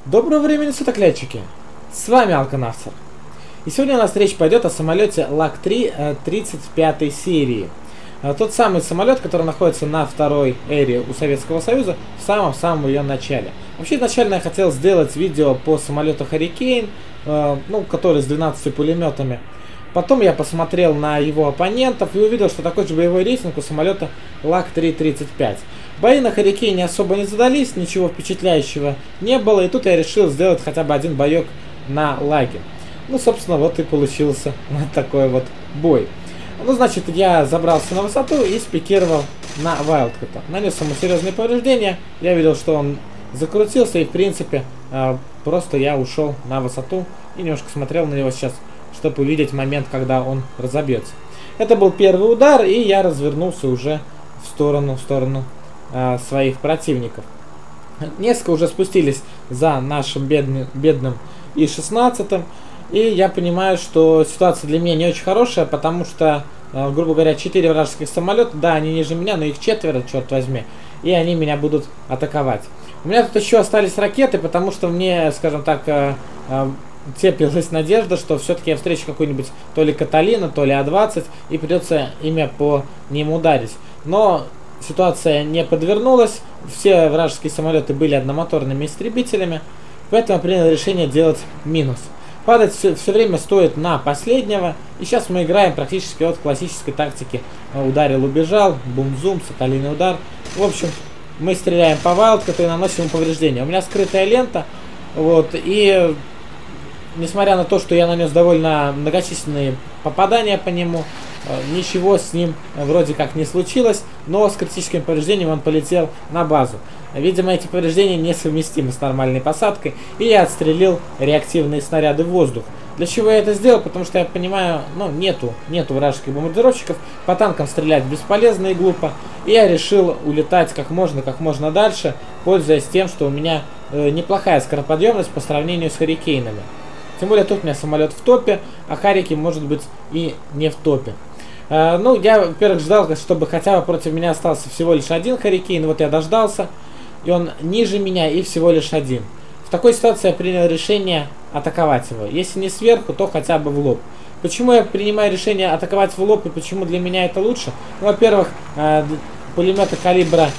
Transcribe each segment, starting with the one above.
Доброго времени суток, летчики! С вами Алканавтер. И сегодня у нас речь пойдет о самолете ЛАГ-3 35 серии. Тот самый самолет, который находится на второй эре у Советского Союза, в самом-самом ее начале. Вообще, изначально я хотел сделать видео по самолету Hurricane, который с 12 пулеметами. Потом я посмотрел на его оппонентов и увидел, что такой же боевой рейтинг у самолета ЛАГ-3 35. Бои на Hurricane особо не задались, ничего впечатляющего не было, и тут я решил сделать хотя бы один боек на лаге. Собственно, вот и получился вот такой вот бой. Значит, я забрался на высоту и спикировал на Wildcat. Нанес ему серьезные повреждения, я видел, что он закрутился, и в принципе, просто я ушел на высоту и немножко смотрел на него сейчас, чтобы увидеть момент, когда он разобьется. Это был первый удар, и я развернулся уже в сторону своих противников. Несколько уже спустились за нашим бедным И-16, и я понимаю, что ситуация для меня не очень хорошая, потому что, грубо говоря, 4 вражеских самолета, да, они ниже меня, но их 4, черт возьми, и они меня будут атаковать. У меня тут еще остались ракеты, потому что мне, скажем так, теплилась надежда, что все-таки я встречу какую-нибудь то ли Каталину, то ли А-20, и придется ими по ним ударить. Но ситуация не подвернулась, все вражеские самолеты были одномоторными истребителями, поэтому я принял решение делать минус. Падать все время стоит на последнего, и сейчас мы играем практически от классической тактики. Ударил, убежал, бум-зум, соколиный удар. В общем, мы стреляем по Wildcat и наносим ему повреждения. У меня скрытая лента, и несмотря на то, что я нанес довольно многочисленные попадания по нему, ничего с ним вроде как не случилось, но с критическим повреждением он полетел на базу. Видимо, эти повреждения несовместимы с нормальной посадкой, и я отстрелил реактивные снаряды в воздух. Для чего я это сделал? Потому что я понимаю, нету вражеских бомбардировщиков, по танкам стрелять бесполезно и глупо, и я решил улетать как можно дальше, пользуясь тем, что у меня неплохая скороподъемность по сравнению с Hurricane'ами. Тем более тут у меня самолет в топе, а Харики может быть и не в топе. Я, во-первых, ждал, чтобы хотя бы против меня остался всего лишь один Hurricane. Вот я дождался, и он ниже меня, и всего лишь один. В такой ситуации я принял решение атаковать его. Если не сверху, то хотя бы в лоб. Почему я принимаю решение атаковать в лоб, и почему для меня это лучше? Во-первых, пулеметы калибра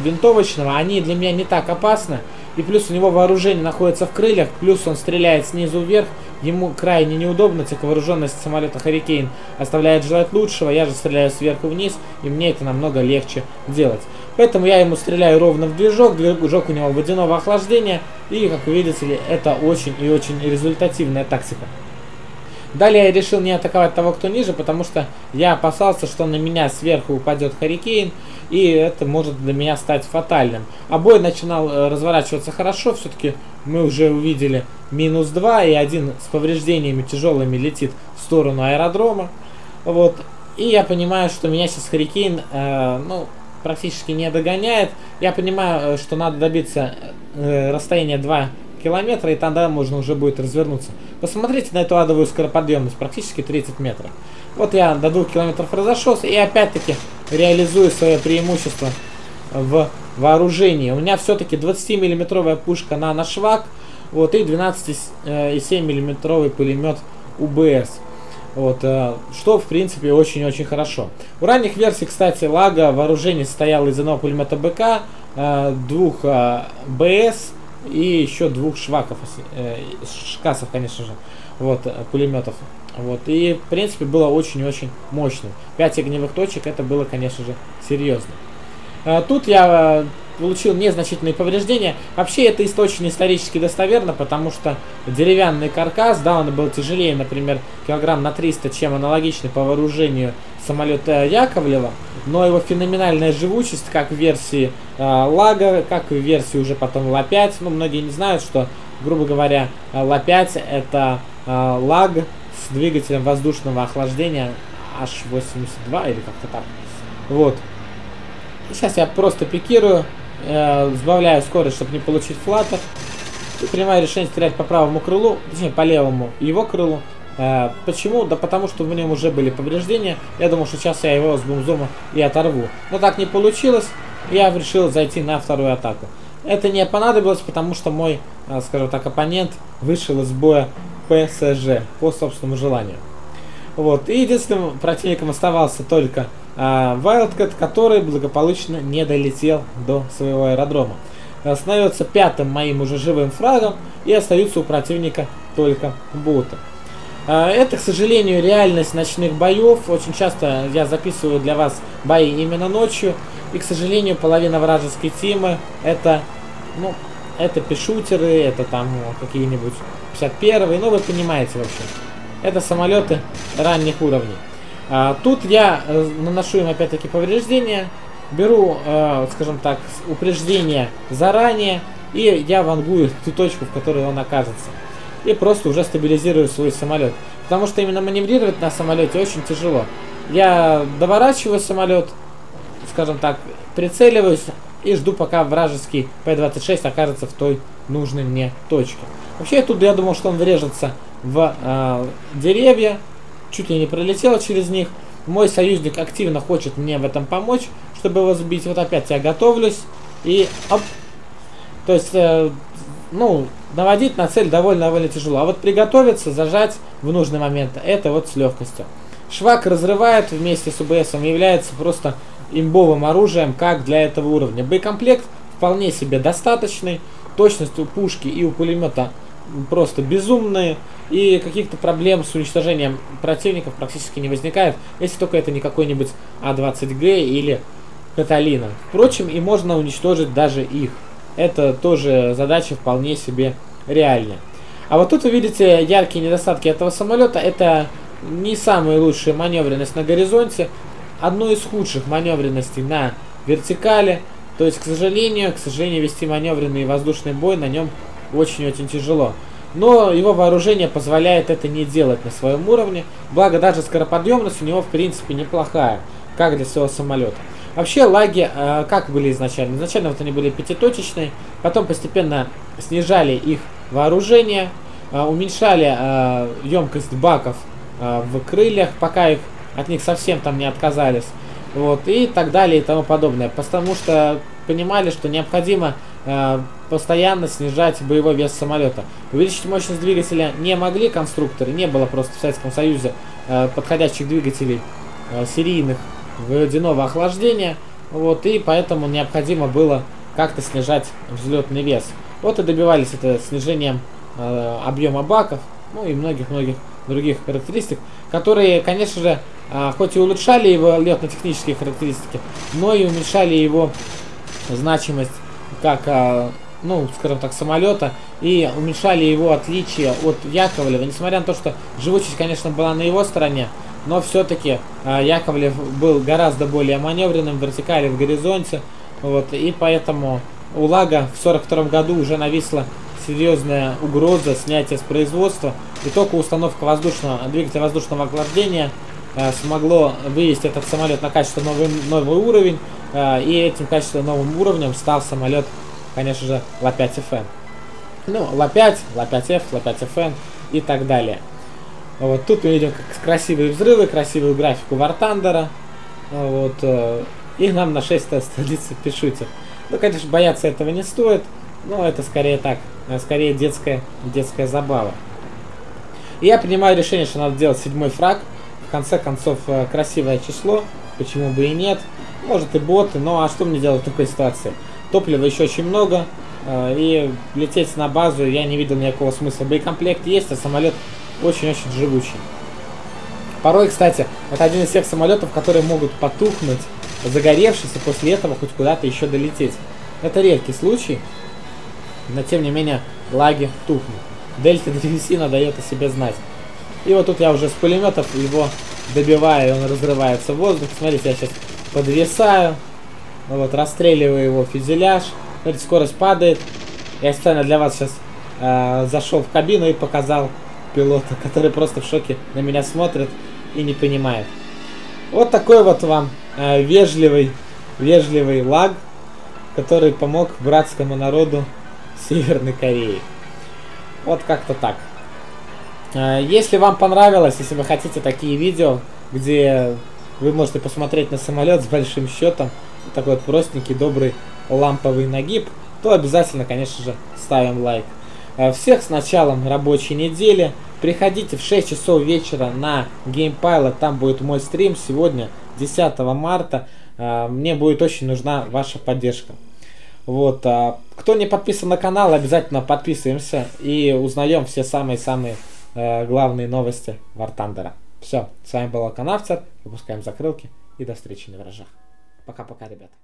винтовочного, они для меня не так опасны. И плюс у него вооружение находится в крыльях, плюс он стреляет снизу вверх. Ему крайне неудобно, вооруженность самолета Hurricane оставляет желать лучшего. Я же стреляю сверху вниз, и мне это намного легче делать. Поэтому я ему стреляю ровно в движок. Движок у него водяного охлаждения. И, как вы видите, это очень и очень результативная тактика. Далее я решил не атаковать того, кто ниже, потому что я опасался, что на меня сверху упадет Hurricane, и это может для меня стать фатальным. А бой начинал разворачиваться хорошо, все-таки мы уже увидели -2, и один с повреждениями тяжелыми летит в сторону аэродрома. И я понимаю, что меня сейчас Hurricane практически не догоняет. Я понимаю, что надо добиться расстояния 2 километра, и тогда можно уже будет развернуться. Посмотрите на эту адовую скороподъемность, практически 30 метров. Вот я до 2 километров разошелся, и опять-таки реализую свое преимущество в вооружении. У меня все-таки 20-миллиметровая пушка нано-швак, и 12,7-миллиметровый пулемет УБС. Что в принципе очень-очень хорошо. У ранних версий, кстати, лага вооружение состояло из одного пулемета БК, 2 БС и еще 2 шваков, шкасов, конечно же, пулеметов. И в принципе было очень-очень мощным. 5 огневых точек, это было, конечно же, серьезно. Тут я получил незначительные повреждения. Вообще это точно исторически достоверно, потому что деревянный каркас, да, он был тяжелее, например, килограмм на 300, чем аналогичный по вооружению самолета Яковлева, но его феноменальная живучесть, как в версии Лага, как в версии уже потом Ла-5. Многие не знают, что, грубо говоря, Ла-5 это Лаг с двигателем воздушного охлаждения H82 или как-то так. Сейчас я просто пикирую, сбавляю скорость, чтобы не получить флаттер. И принимаю решение стрелять по правому крылу, точнее по левому его крылу. Почему? Да потому что в нем уже были повреждения. Я думал, что сейчас я его с бумзума и оторву. Но так не получилось. Я решил зайти на вторую атаку. Это не понадобилось, потому что мой, скажем так, оппонент вышел из боя ПСЖ по собственному желанию. Вот. И единственным противником оставался только Wildcat, который благополучно не долетел до своего аэродрома. Становится пятым моим уже живым фрагом, и остаются у противника только боты. Это, к сожалению, реальность ночных боев. Очень часто я записываю для вас бои именно ночью. И, к сожалению, половина вражеской тимы это, ну, это пешутеры, это там какие-нибудь 51-е, ну вы понимаете, в общем. Это самолеты ранних уровней. Тут я наношу им опять-таки повреждения, беру, скажем так, упреждение заранее, и я вангую ту точку, в которой он окажется. И просто уже стабилизирую свой самолет. Потому что именно маневрировать на самолете очень тяжело. Я доворачиваю самолет, скажем так, прицеливаюсь и жду, пока вражеский П-26 окажется в той нужной мне точке. Вообще, тут я думал, что он врежется в деревья, чуть ли не пролетел через них. Мой союзник активно хочет мне в этом помочь, чтобы его сбить. Вот опять я готовлюсь и оп. То есть, ну, наводить на цель довольно тяжело. А вот приготовиться, зажать в нужный момент, это вот с легкостью. Швак разрывает вместе с УБСом, является просто имбовым оружием, как для этого уровня. Боекомплект вполне себе достаточный, точность у пушки и у пулемета просто безумные, и каких-то проблем с уничтожением противников практически не возникает, если только это не какой-нибудь А-20Г или Каталина. Впрочем, и можно уничтожить даже их. Это тоже задача вполне себе реальная. А вот тут вы видите яркие недостатки этого самолета. Это не самая лучшая маневренность на горизонте, одну из худших маневренностей на вертикали. То есть, к сожалению, вести маневренный воздушный бой на нем очень-очень тяжело. Но его вооружение позволяет это не делать на своем уровне. Благо, даже скороподъемность у него в принципе неплохая, как для своего самолета. Вообще лаги как были изначально? Изначально вот они были пятиточечные, потом постепенно снижали их вооружение, уменьшали емкость баков в крыльях, пока от них совсем там не отказались. Вот, и так далее и тому подобное. Потому что понимали, что необходимо постоянно снижать боевой вес самолета. Увеличить мощность двигателя не могли конструкторы, не было просто в Советском Союзе подходящих двигателей серийных водяного охлаждения. Вот, и поэтому необходимо было как-то снижать взлетный вес. Вот и добивались это снижением объема баков, ну и многих-многих других характеристик, которые, конечно же, хоть и улучшали его летно-технические характеристики, но и уменьшали его значимость как, ну, скажем так, самолета, и уменьшали его отличие от Яковлева. Несмотря на то, что живучесть, конечно, была на его стороне, но все-таки Яковлев был гораздо более маневренным в вертикали, в горизонте. Вот, и поэтому у Лага в 1942 году уже нависла серьезная угроза снятия с производства, и только установка двигателя воздушного охлаждения смогло вывести этот самолет на качественно новый уровень, и этим качественно новым уровнем стал самолет, конечно же, Ла-5ФН. Ну, Ла-5, Ла-5Ф, Ла-5ФН и так далее. Вот тут мы видим красивые взрывы, красивую графику War Thunder. Вот, и нам на 6 столицы пишите. Ну, конечно, бояться этого не стоит, но это скорее так, скорее детская забава. И я принимаю решение, что надо делать 7-й фраг. В конце концов, красивое число, почему бы и нет. Может и боты, но а что мне делать в такой ситуации? Топлива еще очень много, и лететь на базу я не видел никакого смысла. Боекомплект есть, а самолет очень-очень живучий. Порой, кстати, это один из тех самолетов, которые могут потухнуть, загоревшись, и после этого хоть куда-то еще долететь. Это редкий случай, но тем не менее лаги тухнут. Дельта Древесина дает о себе знать. И вот тут я уже с пулеметов его добиваю, и он разрывается в воздух. Смотрите, я сейчас подвисаю, вот, расстреливаю его фюзеляж. Смотрите, скорость падает. Я специально для вас сейчас зашел в кабину и показал пилота, который просто в шоке на меня смотрит и не понимает. Вот такой вот вам вежливый лаг, который помог братскому народу Северной Кореи. Вот как-то так. Если вам понравилось, если вы хотите такие видео, где вы можете посмотреть на самолет с большим счетом, такой вот простенький, добрый ламповый нагиб, то обязательно, конечно же, ставим лайк. Всех с началом рабочей недели. Приходите в 6 часов вечера на GamePilot, там будет мой стрим сегодня, 10 марта. Мне будет очень нужна ваша поддержка. Вот, кто не подписан на канал, обязательно подписываемся и узнаем все самые-самые главные новости War Thunder. Все, с вами был Алканавтер, выпускаем закрылки и до встречи на виражах. Пока-пока, ребята.